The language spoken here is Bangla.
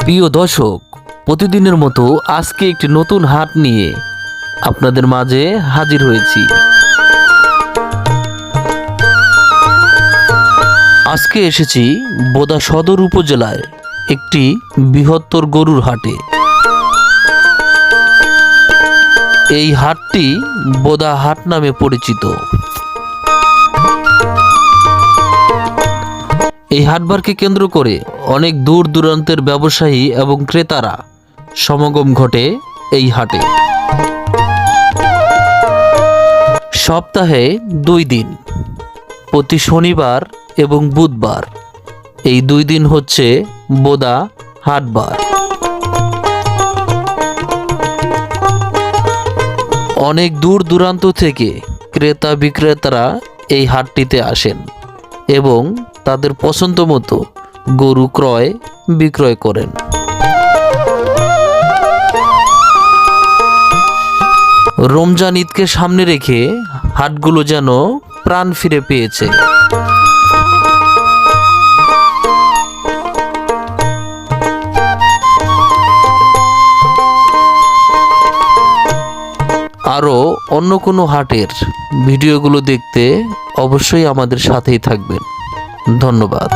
প্রিয় দর্শক, প্রতিদিনের মতো আজকে একটি নতুন হাট নিয়ে আপনাদের মাঝে হাজির হয়েছি। আজকে এসেছি বোদা সদর উপজেলায় একটি বৃহত্তর গরুর হাটে। এই হাটটি বোদা হাট নামে পরিচিত। এই হাটবারকে কেন্দ্র করে অনেক দূর দূরান্তের ব্যবসায়ী এবং ক্রেতারা সমাগম ঘটে এই হাটে। সপ্তাহে 2 দিন, প্রতি শনিবার এবং বুধবার, এই 2 দিন হচ্ছে বোদা হাটবার। অনেক দূর দূরান্ত থেকে ক্রেতা বিক্রেতারা এই হাটটিতে আসেন এবং তাদের পছন্দ মতো গরু ক্রয় বিক্রয় করেন। রমজান ঈদকে সামনে রেখে হাটগুলো যেন প্রাণ ফিরে পেয়েছে। আরও অন্য কোনো হাটের ভিডিওগুলো দেখতে অবশ্যই আমাদের সাথেই থাকবেন। ধন্যবাদ।